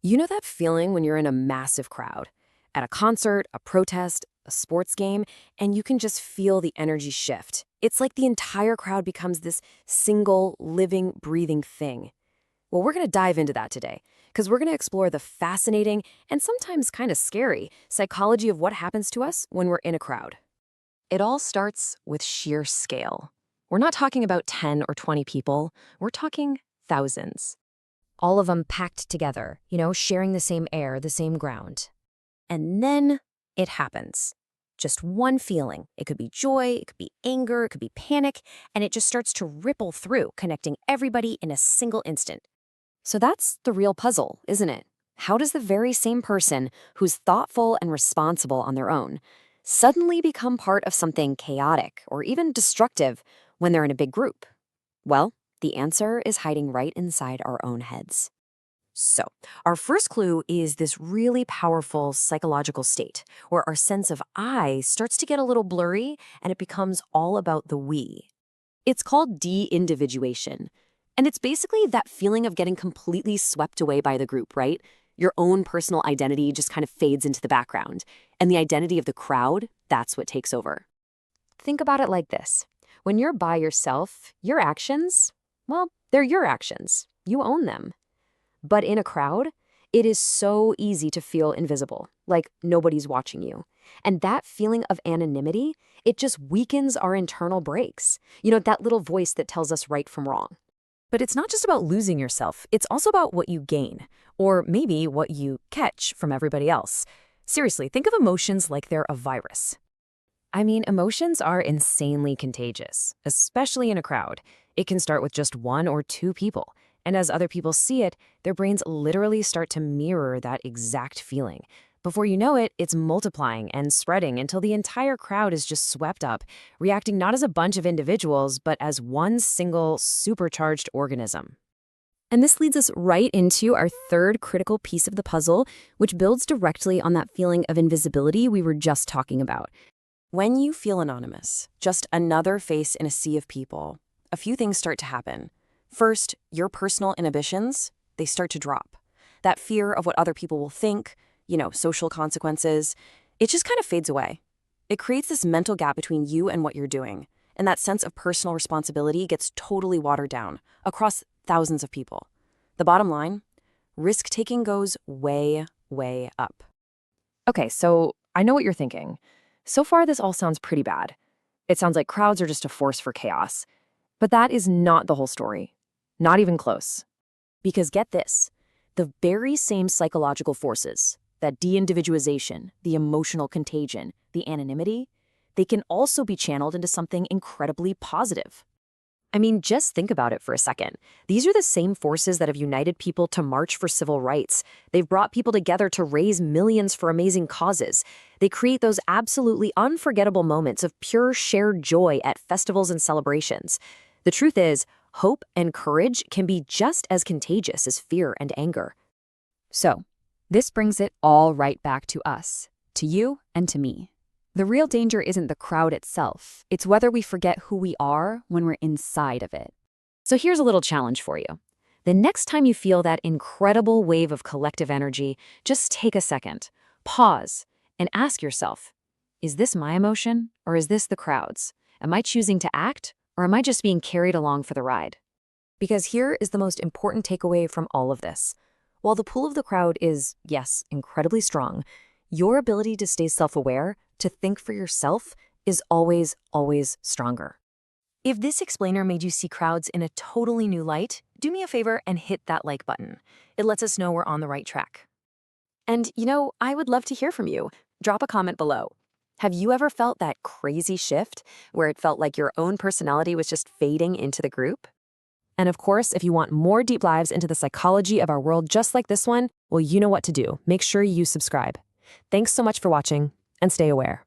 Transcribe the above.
You know that feeling when you're in a massive crowd, at a concert, a protest, a sports game, and you can just feel the energy shift. It's like the entire crowd becomes this single, living, breathing thing. Well, we're going to dive into that today, because we're going to explore the fascinating and sometimes kind of scary psychology of what happens to us when we're in a crowd. It all starts with sheer scale. We're not talking about 10 or 20 people, we're talking thousands. All of them packed together, sharing the same air, the same ground. And then it happens. Just one feeling. It could be joy, it could be anger, it could be panic, and it just starts to ripple through, connecting everybody in a single instant. So that's the real puzzle, isn't it? How does the very same person who's thoughtful and responsible on their own suddenly become part of something chaotic or even destructive when they're in a big group? Well, the answer is hiding right inside our own heads. So, our first clue is this really powerful psychological state where our sense of I starts to get a little blurry and it becomes all about the we. It's called de-individuation. And it's basically that feeling of getting completely swept away by the group, right? Your own personal identity just kind of fades into the background. And the identity of the crowd, that's what takes over. Think about it like this. When you're by yourself, your actions, well, they're your actions. You own them. But in a crowd, it is so easy to feel invisible, like nobody's watching you. And that feeling of anonymity, it just weakens our internal brakes. That little voice that tells us right from wrong. But it's not just about losing yourself, it's also about what you gain, or maybe what you catch from everybody else. Seriously, think of emotions like they're a virus. Emotions are insanely contagious, especially in a crowd. It can start with just one or two people. And as other people see it, their brains literally start to mirror that exact feeling. Before you know it, it's multiplying and spreading until the entire crowd is just swept up, reacting not as a bunch of individuals, but as one single supercharged organism. And this leads us right into our third critical piece of the puzzle, which builds directly on that feeling of invisibility we were just talking about. When you feel anonymous, just another face in a sea of people, a few things start to happen. First, your personal inhibitions, they start to drop. That fear of what other people will think, social consequences, it just kind of fades away. It creates this mental gap between you and what you're doing, and that sense of personal responsibility gets totally watered down across thousands of people. The bottom line, risk-taking goes way, way up. Okay, so I know what you're thinking. So far, this all sounds pretty bad. It sounds like crowds are just a force for chaos. But that is not the whole story. Not even close. Because get this, the very same psychological forces, that de-individualization, the emotional contagion, the anonymity, they can also be channeled into something incredibly positive. Just think about it for a second. These are the same forces that have united people to march for civil rights. They've brought people together to raise millions for amazing causes. They create those absolutely unforgettable moments of pure shared joy at festivals and celebrations. The truth is, hope and courage can be just as contagious as fear and anger. So, this brings it all right back to us, to you and to me. The real danger isn't the crowd itself. It's whether we forget who we are when we're inside of it. So here's a little challenge for you. The next time you feel that incredible wave of collective energy, just take a second, pause, and ask yourself, is this my emotion or is this the crowd's? Am I choosing to act or am I just being carried along for the ride? Because here is the most important takeaway from all of this. While the pull of the crowd is, yes, incredibly strong, your ability to stay self-aware, to think for yourself, is always, always stronger. If this explainer made you see crowds in a totally new light, do me a favor and hit that like button. It lets us know we're on the right track. And, I would love to hear from you. Drop a comment below. Have you ever felt that crazy shift where it felt like your own personality was just fading into the group? And of course, if you want more deep dives into the psychology of our world just like this one, well, you know what to do. Make sure you subscribe. Thanks so much for watching, and stay aware.